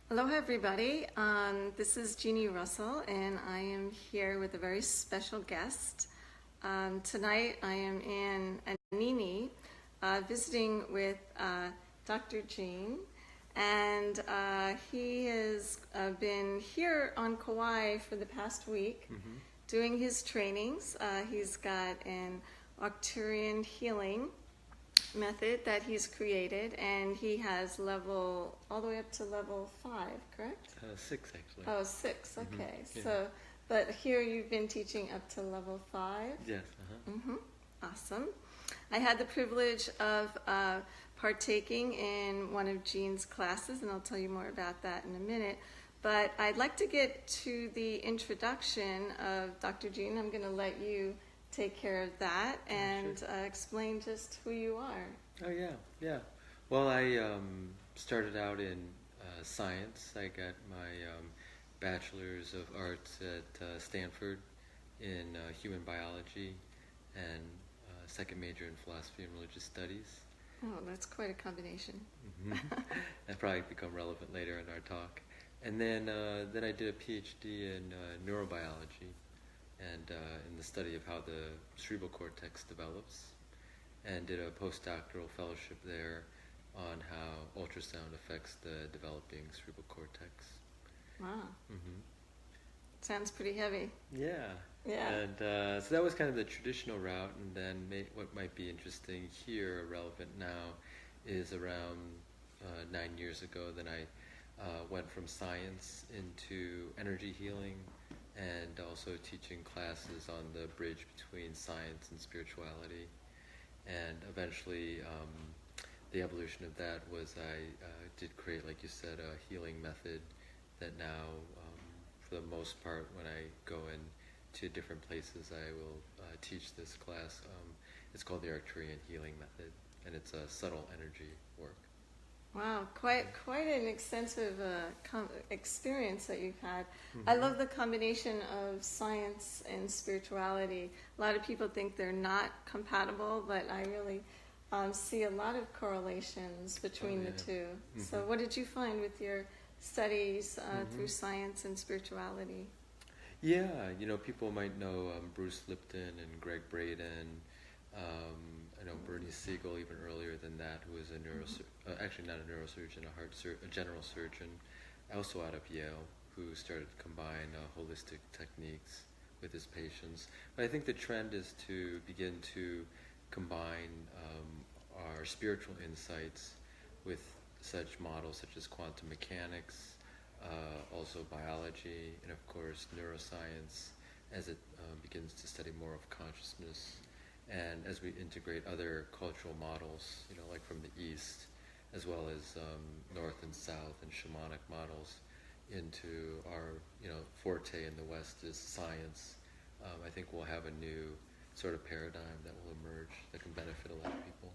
Aloha, everybody. This is Jeanne Russell, and I am here with a very special guest. Tonight, I am in Anini, visiting with Dr. Jeanne, and he has been here on Kauai for the past week, doing his trainings. He's got an Arturian healing method that he's created, and he has level all the way up to level 5, correct? 6 actually. Oh, 6. Okay. Yeah. So, but here you've been teaching up to level 5. Yes. Awesome. I had the privilege of partaking in one of Jeanne's classes, and I'll tell you more about that in a minute. But I'd like to get to the introduction of Dr. Jeanne. I'm going to let you take care of that and explain just who you are. Oh yeah. Well, I started out in science. I got my bachelor's of arts at Stanford in human biology, and second major in philosophy and religious studies. Oh, that's quite a combination. That'll probably become relevant later in our talk. And then I did a PhD in neurobiology, and in the study of how the cerebral cortex develops, and did a postdoctoral fellowship there on how ultrasound affects the developing cerebral cortex. Wow. Sounds pretty heavy. Yeah. And so that was kind of the traditional route, and then what might be interesting here, relevant now, is around 9 years ago, then I went from science into energy healing, and also teaching classes on the bridge between science and spirituality. And eventually, the evolution of that was I did create, like you said, a healing method that now, for the most part, when I go into different places, I will teach this class. It's called the Arturian healing method, and it's a subtle energy work. Wow, quite an extensive experience that you've had. I love the combination of science and spirituality. A lot of people think they're not compatible, but I really see a lot of correlations between the two. So what did you find with your studies through science and spirituality? Yeah, people might know Bruce Lipton and Greg Braden. I know Bernie Siegel even earlier than that, who was a actually not a neurosurgeon, a general surgeon, also out of Yale, who started to combine holistic techniques with his patients. But I think the trend is to begin to combine our spiritual insights with such models such as quantum mechanics, also biology, and of course neuroscience, as it begins to study more of consciousness. And as we integrate other cultural models, like from the East, as well as North and South and shamanic models, into our, forte in the West is science, I think we'll have a new sort of paradigm that will emerge that can benefit a lot of people.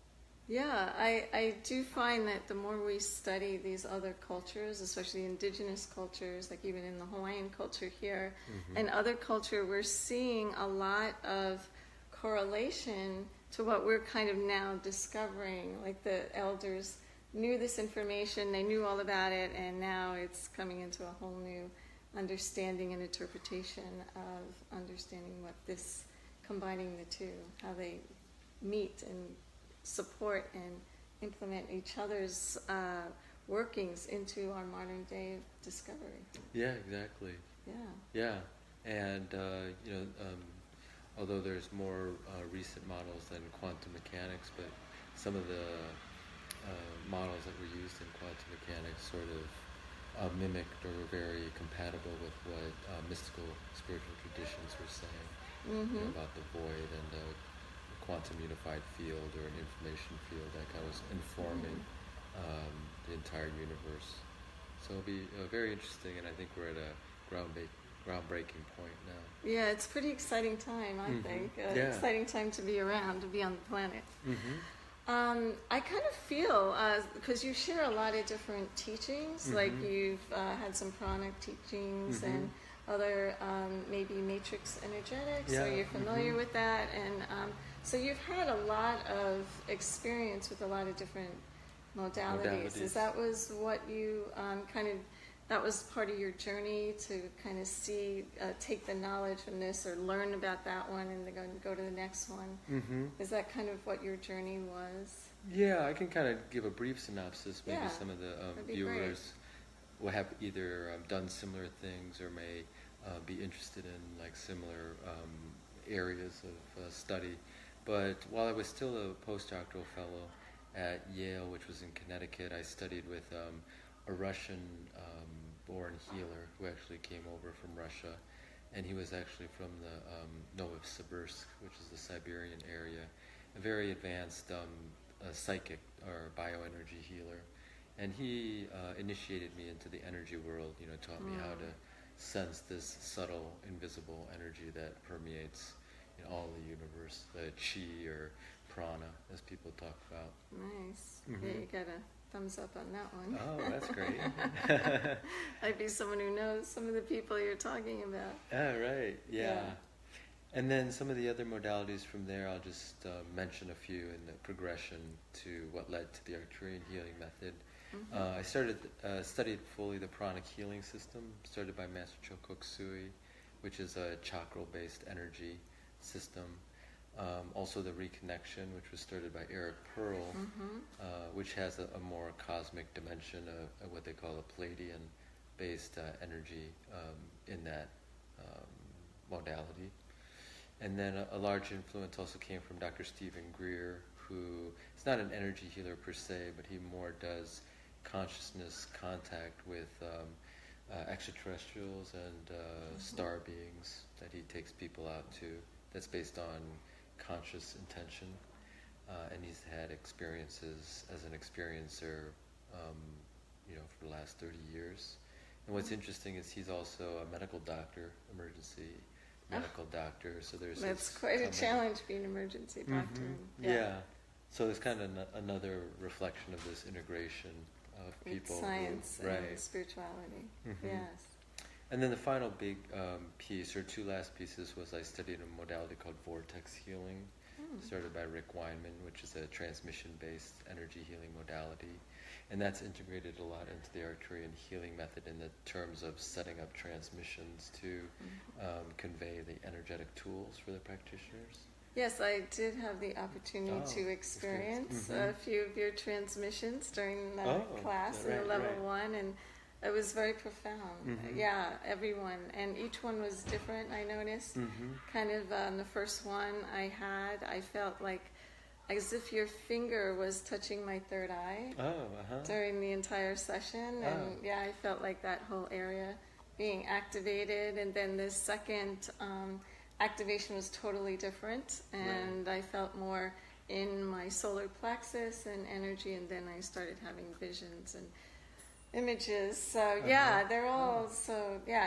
Yeah, I do find that the more we study these other cultures, especially indigenous cultures, like even in the Hawaiian culture here, and other culture, we're seeing a lot of correlation to what we're kind of now discovering. Like the elders knew this information, they knew all about it, and now it's coming into a whole new understanding and interpretation of understanding what this, combining the two, how they meet and support and implement each other's workings into our modern day discovery. Yeah, exactly. Yeah, and although there's more recent models than quantum mechanics, but some of the models that were used in quantum mechanics sort of mimicked or were very compatible with what mystical spiritual traditions were saying about the void and the quantum unified field, or an information field that kind of was informing the entire universe. So it'll be very interesting, and I think we're at a groundbreaking point now. Yeah, it's a pretty exciting time, I think. Exciting time to be around, to be on the planet. I kind of feel, because you share a lot of different teachings, like you've had some pranic teachings and other maybe matrix energetics, so you're familiar with that, and so you've had a lot of experience with a lot of different modalities. Is that was what you kind of that was part of your journey to kind of see, take the knowledge from this or learn about that one and then go to the next one. Mm-hmm. Is that kind of what your journey was? Yeah, I can kind of give a brief synopsis. Maybe Yeah, some of the that'd be viewers will have either done similar things or may be interested in like similar areas of study. But while I was still a postdoctoral fellow at Yale, which was in Connecticut, I studied with a Russian born healer who actually came over from Russia, and he was actually from the Novosibirsk, which is the Siberian area, a very advanced psychic or bioenergy healer. And he initiated me into the energy world, taught me how to sense this subtle, invisible energy that permeates all the universe, the chi or prana, as people talk about. Nice. Mm-hmm. Yeah, you got a thumbs up on that one. Oh, that's great. I'd be someone who knows some of the people you're talking about. Oh, right. Yeah. And then some of the other modalities from there, I'll just mention a few in the progression to what led to the Arturian healing method. Mm-hmm. I studied fully the pranic healing system, started by Master Chokoku Sui, which is a chakra-based energy system. Also the reconnection, which was started by Eric Pearl, which has a more cosmic dimension of what they call a Palladian-based energy in that modality. And then a large influence also came from Dr. Stephen Greer, who is not an energy healer per se, but he more does consciousness contact with extraterrestrials and star beings that he takes people out to. That's based on conscious intention, and he's had experiences as an experiencer, for the last 30 years. And what's interesting is he's also a medical doctor, emergency medical doctor. So that's quite a challenge being an emergency doctor. Mm-hmm. Yeah. So there's kind of another reflection of this integration of people. With science and spirituality. Mm-hmm. Yes. And then the final big piece, or two last pieces, was I studied a modality called Vortex Healing, started by Rick Weinman, which is a transmission-based energy healing modality. And that's integrated a lot into the Arturian healing method in the terms of setting up transmissions to convey the energetic tools for the practitioners. Yes, I did have the opportunity to experience a few of your transmissions during the class in level 1, and it was very profound. Yeah, everyone, and each one was different, I noticed. Kind of the first one I felt like as if your finger was touching my third eye during the entire session, and I felt like that whole area being activated. And then the second activation was totally different, and I felt more in my solar plexus and energy, and then I started having visions and images. So they're all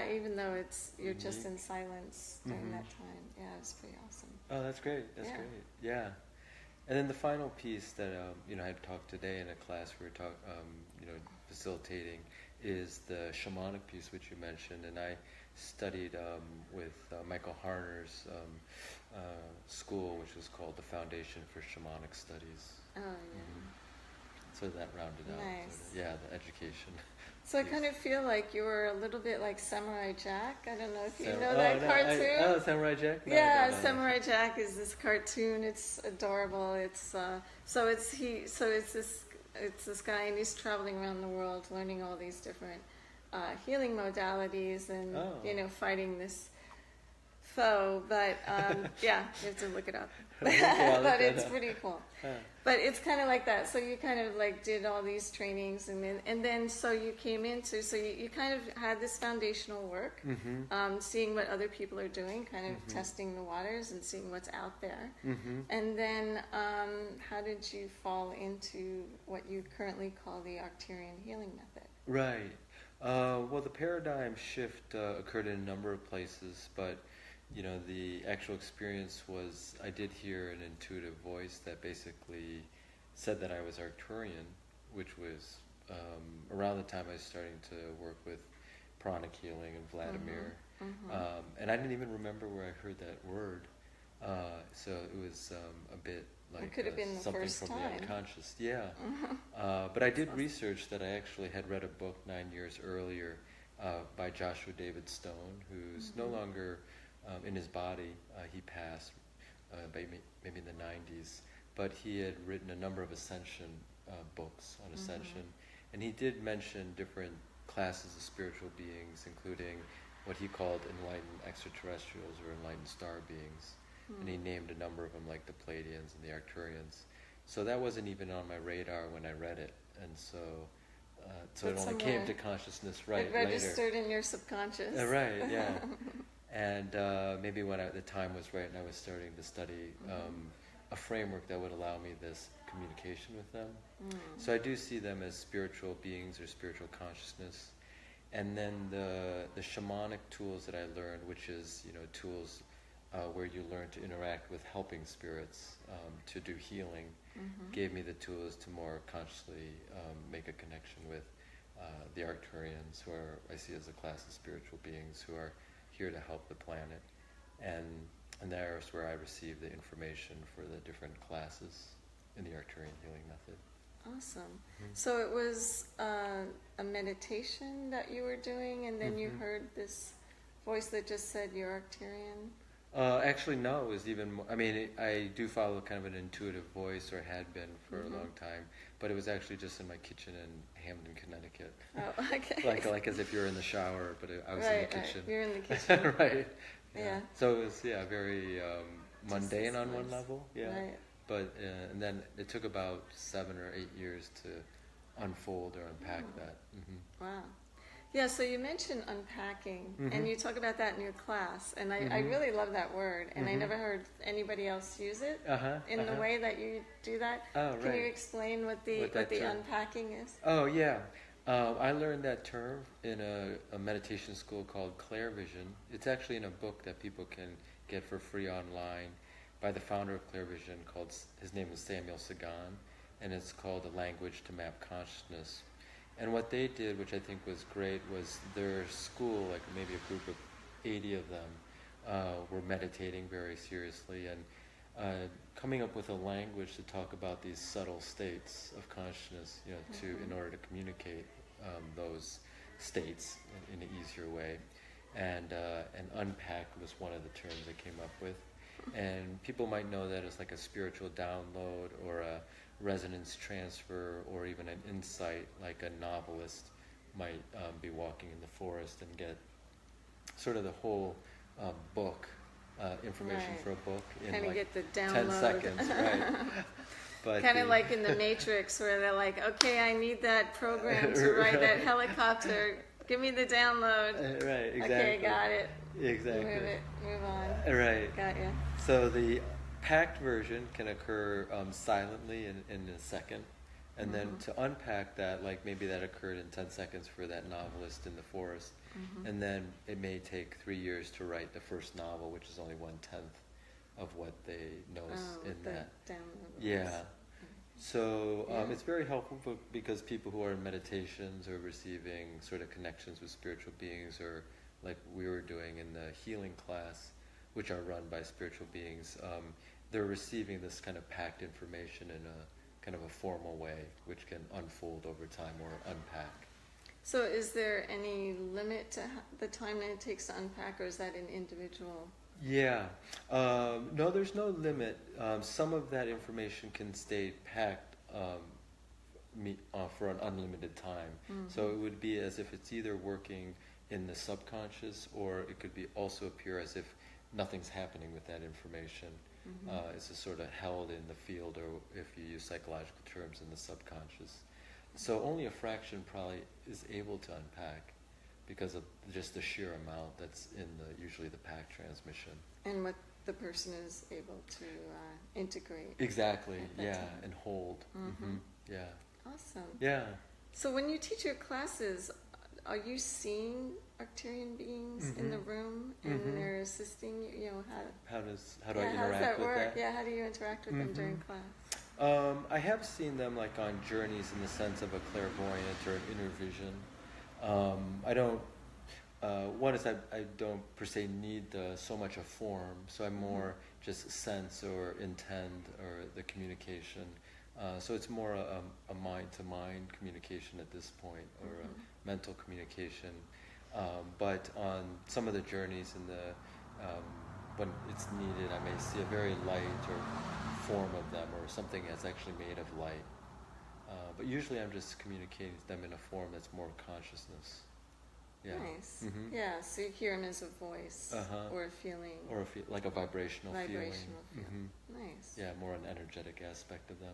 even though you're just in silence during that time. Yeah, it was pretty awesome. Oh, that's great. That's great. Yeah. And then the final piece that I talked today in a class we were facilitating is the shamanic piece, which you mentioned, and I studied with Michael Harner's school, which was called the Foundation for Shamanic Studies. Oh yeah. So that rounded out. Nice. The education. So I kind of feel like you were a little bit like Samurai Jack. I don't know if you know that cartoon. Samurai Jack? No, yeah, Samurai Jack is this cartoon. It's adorable. It's this guy, and he's traveling around the world learning all these different healing modalities and fighting this foe. But you have to look it up. But it's pretty cool. But it's kind of like that. So you kind of like did all these trainings, and then so you came into, so you kind of had this foundational work, seeing what other people are doing, kind of testing the waters and seeing what's out there. And then how did you fall into what you currently call the Arturian healing method? Right. Well, the paradigm shift occurred in a number of places, but the actual experience was I did hear an intuitive voice that basically said that I was Arturian, which was around the time I was starting to work with pranic healing and Vladimir. And I didn't even remember where I heard that word. So it was a bit like it could have been the something first from time. the unconscious. Yeah. But I did research that I actually had read a book 9 years earlier by Joshua David Stone, who's no longer in his body. He passed maybe in the 90s. But he had written a number of ascension books on ascension. And he did mention different classes of spiritual beings, including what he called enlightened extraterrestrials or enlightened star beings. And he named a number of them, like the Pleiadians and the Arturians. So that wasn't even on my radar when I read it. And so it only came to consciousness later. It registered in your subconscious. Right, yeah. And maybe when the time was right and I was starting to study a framework that would allow me this communication with them. So I do see them as spiritual beings or spiritual consciousness. And then the shamanic tools that I learned, which is, tools where you learn to interact with helping spirits to do healing, gave me the tools to more consciously make a connection with the Arturians, who I see as a class of spiritual beings who are here to help the planet. And there's where I received the information for the different classes in the Arturian healing method. Awesome. So it was a meditation that you were doing, and then you heard this voice that just said you're Arturian? Actually, no. It was even more. I mean, I do follow kind of an intuitive voice, or had been for a long time. But it was actually just in my kitchen in Hamden, Connecticut. Oh, okay. like as if you're in the shower, but I was in the kitchen. Right. You're in the kitchen. Right. Yeah. So it was very mundane on one level. Yeah. Right. But and then it took about 7 or 8 years to unfold or unpack that. Wow. Yeah, so you mentioned unpacking, and you talk about that in your class, and I really love that word, and I never heard anybody else use it in the way that you do that. Oh, right. Can you explain what the unpacking is? Oh, yeah. I learned that term in a meditation school called Clair Vision. It's actually in a book that people can get for free online by the founder of Clair Vision. His name is Samuel Sagan, and it's called A Language to Map Consciousness. And what they did, which I think was great, was their school, like maybe a group of 80 of them, were meditating very seriously and coming up with a language to talk about these subtle states of consciousness, in order to communicate those states in an easier way. And unpack was one of the terms they came up with. And people might know that as like a spiritual download or a resonance transfer or even an insight, like a novelist might be walking in the forest and get sort of the whole book, information for a book in kind of like get the 10 seconds, right? But kind of like in the Matrix where they're like, okay, I need that program to ride that helicopter. Give me the download. Right, exactly. Okay, got it. Exactly. Move on. Right. Got you. So the packed version can occur silently in a second. And then to unpack that, like maybe that occurred in 10 seconds for that novelist in the forest. And then it may take 3 years to write the first novel, which is only 1/10 of what they notice in that. Download. Yeah. So it's very helpful because people who are in meditations or receiving sort of connections with spiritual beings, or like we were doing in the healing class, which are run by spiritual beings, they're receiving this kind of packed information in a kind of a formal way, which can unfold over time or unpack. So is there any limit to the time that it takes to unpack, or is that an individual? Yeah. No, there's no limit. Some of that information can stay packed for an unlimited time. So it would be as if it's either working in the subconscious, or it could be also appear as if nothing's happening with that information. It's just sort of held in the field, or if you use psychological terms, in the subconscious. So only a fraction probably is able to unpack, because of just the sheer amount that's in usually the pack transmission. And what the person is able to integrate. Exactly, and hold. Yeah. Awesome. Yeah. So when you teach your classes, are you seeing Arcturian beings in the room, and they're assisting you? How do I interact with that? How does that work? Yeah, how do you interact with them during class? I have seen them like on journeys in the sense of a clairvoyant or an inner vision. I don't one is I don't per se need so much a form, so I'm more just sense or intend or the communication. So it's more a mind-to-mind communication at this point, or a mental communication. But on some of the journeys in when it's needed, I may see a very light or form of them, or something that's actually made of light. But usually I'm just communicating to them in a form that's more consciousness. Yeah. Nice. Yeah, so you hear them as a voice or a feeling. Or like a vibrational feeling. Feeling. Nice. Yeah, more an energetic aspect of them.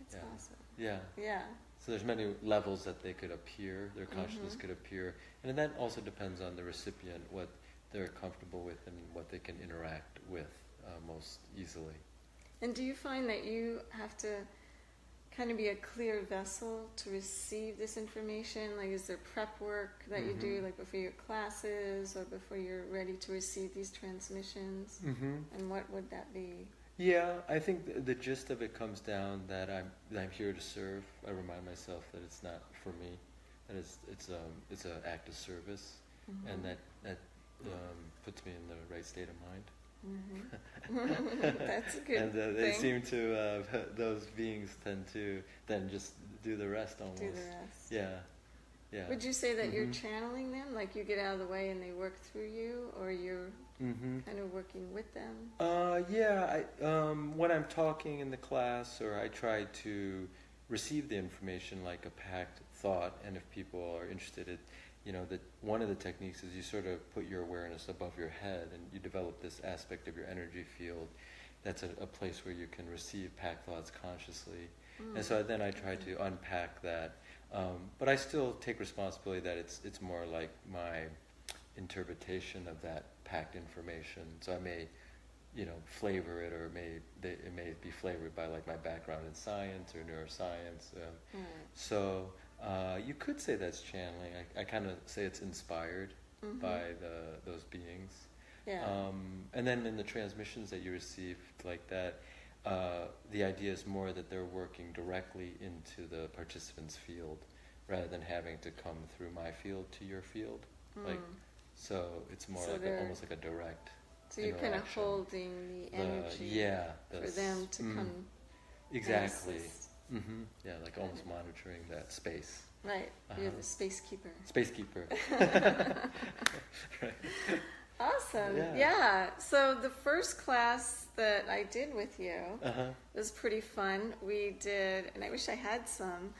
That's awesome. Yeah. Yeah. So there's many levels that they could appear, their consciousness could appear. And then that also depends on the recipient, what they're comfortable with and what they can interact with most easily. And do you find that you have to kind of be a clear vessel to receive this information? Like, is there prep work that you do, like before your classes or before you're ready to receive these transmissions? And what would that be? Yeah, I think the gist of it comes down that I'm here to serve. I remind myself that it's not for me, that it's an act of service, and that puts me in the right state of mind. That's a good and thing. They seem to, those beings tend to then just do the rest almost. Do the rest. Yeah. Would you say that you're channeling them? Like you get out of the way and they work through you, or you're kind of working with them? When I'm talking in the class, or I try to receive the information like a packed thought, and if people are interested in, that one of the techniques is you sort of put your awareness above your head, and you develop this aspect of your energy field. That's a place where you can receive packed thoughts consciously. And so then I try to unpack that. But I still take responsibility that it's more like my interpretation of that packed information. So I may, flavor it, or it may be flavored by like my background in science or neuroscience. So you could say that's channeling. I kind of say it's inspired by those beings. Yeah. And then in the transmissions that you receive like that, the idea is more that they're working directly into the participant's field, rather than having to come through my field to your field. So it's more almost like a direct. So you're kind of holding the energy for them to come. Exactly. Yeah, like almost monitoring that space. Right. You're the space keeper. Space keeper. Right. Awesome. Yeah. So the first class that I did with you was pretty fun. We did, and I wish I had some,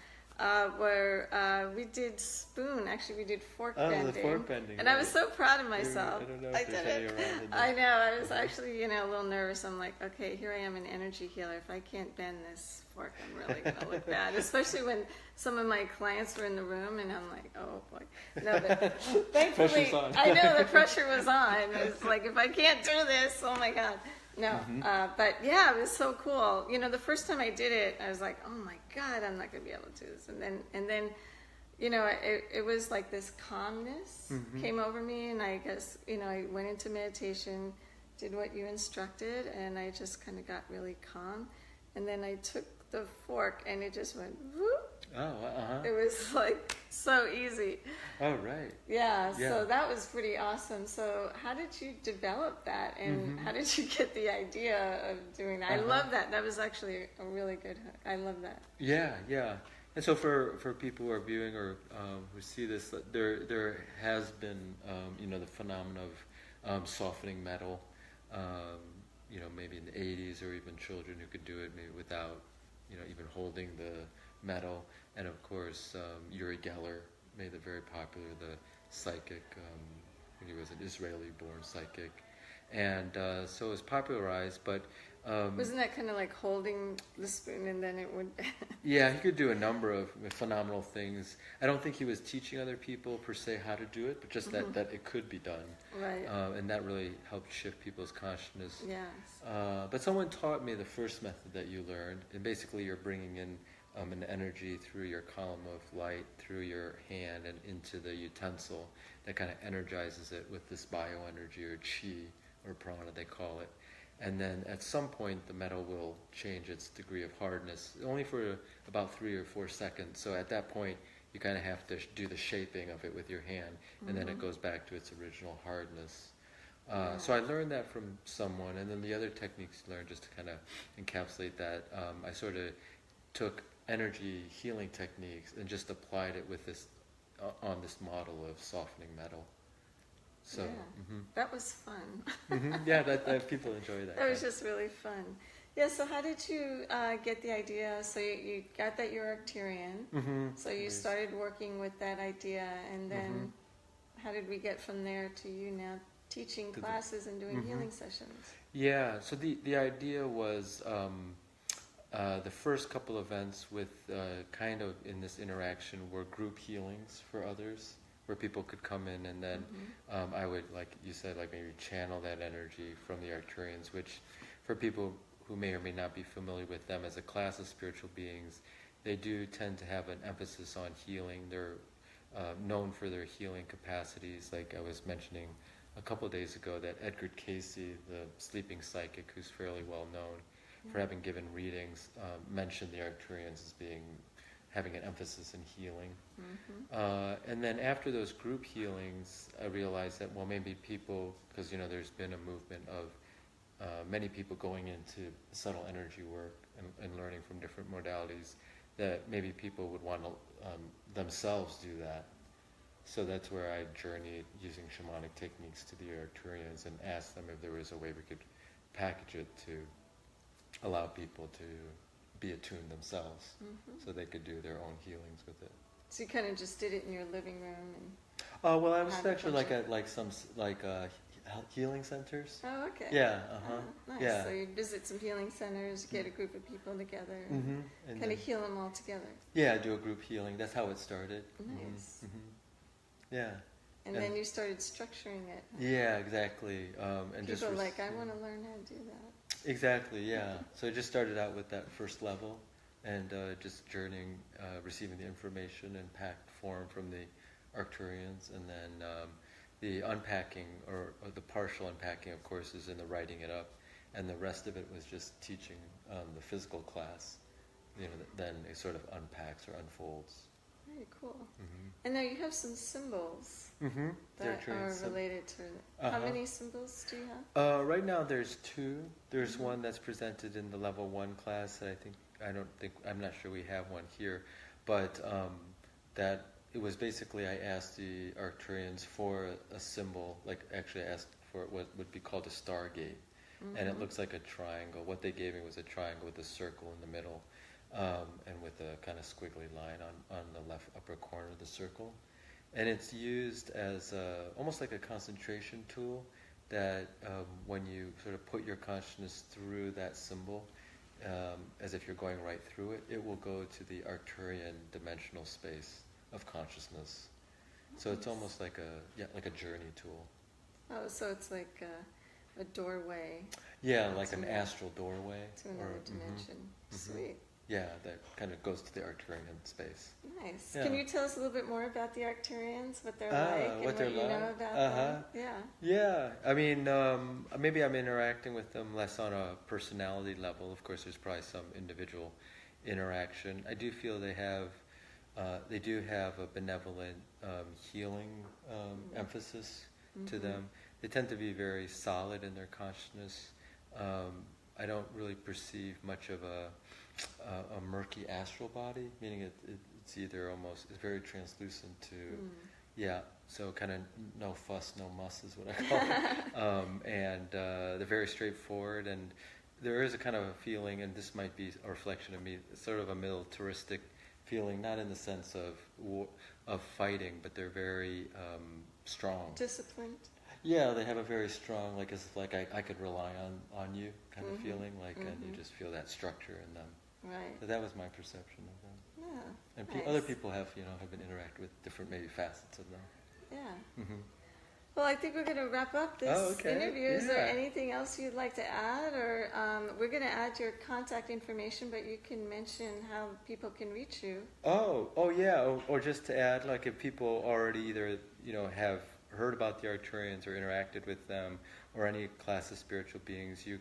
where we did spoon. Actually, we did fork bending. The fork bending. And I was so proud of myself. I don't know if I there's did any it. around in I know. I was actually, a little nervous. I'm like, okay, here I am, an energy healer. If I can't bend this fork, I'm really going to look bad. Especially when some of my clients were in the room, and I'm like, oh boy. No, but thankfully, I know the pressure was on. It's like, if I can't do this, oh my God. No, but yeah, it was so cool. The first time I did it, I was like, oh my God, I'm not going to be able to do this. And then, it was like this calmness came over me, and I guess, I went into meditation, did what you instructed, and I just kind of got really calm. And then I took the fork, and it just went whoop. It was like so easy. Oh, right. Yeah, so that was pretty awesome. So how did you develop that, and how did you get the idea of doing that? I love that. That was actually a really good hook. I love that. Yeah. And so for people who are viewing or who see this, there has been, the phenomenon of softening metal, maybe in the 80s, or even children who could do it maybe without, even holding the metal. And of course, Uri Geller made it very popular, the psychic. He was an Israeli-born psychic. And so it was popularized, but... wasn't that kind of like holding the spoon and then it would... Yeah, he could do a number of phenomenal things. I don't think he was teaching other people per se how to do it, but just that it could be done. Right. And that really helped shift people's consciousness. Yes. But someone taught me the first method that you learned, and basically you're bringing in an energy through your column of light, through your hand, and into the utensil that kind of energizes it with this bioenergy, or chi, or prana they call it. And then at some point the metal will change its degree of hardness, only for about 3 or 4 seconds. So at that point you kind of have to do the shaping of it with your hand, and then it goes back to its original hardness. So I learned that from someone, and then the other techniques learned just to kind of encapsulate that. I sort of took energy healing techniques and just applied it with this on this model of softening metal. So that was fun. yeah, that people enjoy that. That was just really fun. Yeah. So how did you get the idea? So you got that you're Arturian. So you started working with that idea, and then how did we get from there to you now teaching classes and doing healing sessions? Yeah. So the idea was the first couple events with kind of in this interaction were group healings for others, where people could come in and then I would, like you said, like maybe channel that energy from the Arturians, which for people who may or may not be familiar with them as a class of spiritual beings, they do tend to have an emphasis on healing. They're known for their healing capacities. Like I was mentioning a couple of days ago that Edgar Casey, the sleeping psychic who's fairly well known for having given readings, mentioned the Arturians as having an emphasis in healing. And then after those group healings, I realized that, well, maybe people, because there's been a movement of many people going into subtle energy work and learning from different modalities, that maybe people would want to themselves do that. So that's where I journeyed using shamanic techniques to the Arturians and asked them if there was a way we could package it to allow people to be attuned themselves, so they could do their own healings with it. So you kind of just did it in your living room, and well, I was actually at some healing centers. Oh, okay. Yeah. Nice. Yeah. So you visit some healing centers, get a group of people together, and kind of heal them all together. Yeah, do a group healing. That's how it started. Nice. Yeah. And then you started structuring it. Yeah, exactly. And people are like, I want to learn how to do that. Exactly, yeah. So I just started out with that first level, and just journeying, receiving the information in packed form from the Arturians, and then the unpacking, or the partial unpacking, of course, is in the writing it up, and the rest of it was just teaching the physical class. Then it sort of unpacks or unfolds. Very cool. And now you have some symbols that are related to it. How many symbols do you have? Right now there's 2. There's one that's presented in the level 1 class that I'm not sure we have one here, but that it was basically, I asked the Arturians for a symbol, like actually I asked for what would be called a stargate, and it looks like a triangle. What they gave me was a triangle with a circle in the middle, and with a kind of squiggly line on the left upper corner of the circle. And it's used as almost like a concentration tool that when you sort of put your consciousness through that symbol, as if you're going right through it, it will go to the Arturian dimensional space of consciousness. So it's almost like a journey tool. Oh, so it's like a doorway. Yeah, like an astral doorway. To another dimension. Sweet. Yeah, that kind of goes to the Arturian space. Nice. Yeah. Can you tell us a little bit more about the Arturians, what they're like, and what you know about them? Yeah. Yeah, I mean, maybe I'm interacting with them less on a personality level. Of course, there's probably some individual interaction. I do feel they do have a benevolent healing emphasis to them. They tend to be very solid in their consciousness. I don't really perceive much of a murky astral body, meaning it's either it's very translucent to, so kind of no fuss, no muss is what I call it. And they're very straightforward, and there is a kind of a feeling, and this might be a reflection of me, sort of a militaristic feeling, not in the sense of fighting, but they're very strong. Disciplined. Yeah, they have a very strong, like as if like I could rely on you kind of feeling, like, and you just feel that structure in them. Right. So that was my perception of them. Yeah. And nice. Other people have been interacted with different maybe facets of them. Yeah. Well, I think we're going to wrap up this interview. Is there anything else you'd like to add, or we're going to add your contact information, but you can mention how people can reach you. Oh yeah, or just to add, like if people already either have heard about the Arturians or interacted with them or any class of spiritual beings, you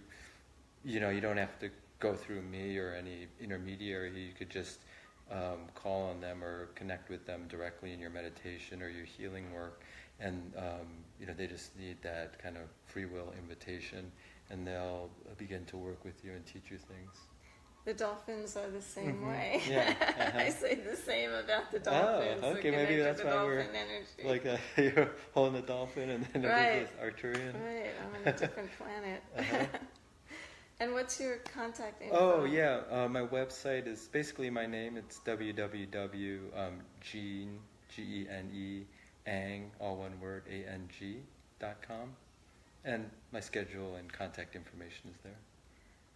don't have to go through me or any intermediary. You could just call on them or connect with them directly in your meditation or your healing work, and they just need that kind of free will invitation, and they'll begin to work with you and teach you things. The dolphins are the same Mm-hmm. way. Yeah. I say the same about the dolphins. Oh, okay, maybe that's why we're energy. like you're holding a dolphin, and then there's this Arturian. Right, I'm on a different planet. Uh-huh. And what's your contact info? Oh, yeah, my website is basically my name. It's www.Jeanne, Gene, Ang, all one word, ANG.com. And my schedule and contact information is there.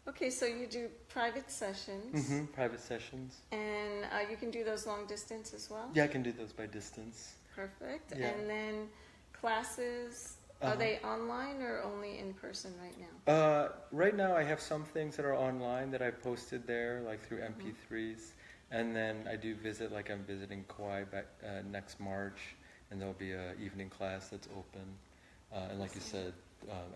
Okay, so you do private sessions. Mm-hmm, private sessions. And you can do those long distance as well? Yeah, I can do those by distance. Perfect. Yeah. And then classes, are they online or only in person right now? Right now I have some things that are online that I posted there, like through MP3s. And then I do visit, like I'm visiting Kauai back, next March, and there'll be an evening class that's open. And like you said,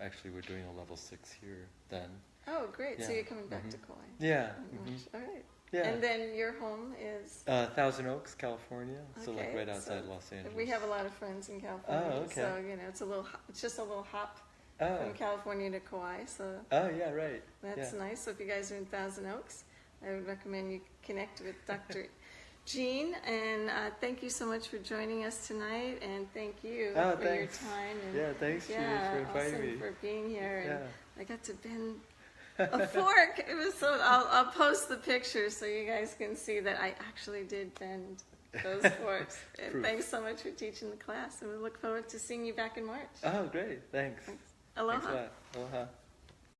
actually we're doing a level 6 here then. Oh, great. Yeah. So you're coming back to Kauai. Yeah. All right. Yeah. And then your home is? Thousand Oaks, California. So Okay, like right outside Los Angeles. We have a lot of friends in California. Oh, okay. So, it's just a little hop from California to Kauai. So oh, yeah, right. that's nice. So if you guys are in Thousand Oaks, I would recommend you connect with Dr. Jeanne. And thank you so much for joining us tonight. And thank you for your time. And thanks, Jeanne, for inviting me. for being here. Yeah. And I got to bend a fork. It was so. I'll post the pictures so you guys can see that I actually did bend those forks. And thanks so much for teaching the class, and we look forward to seeing you back in March. Oh, great! Thanks. Aloha. Thanks a lot. Aloha.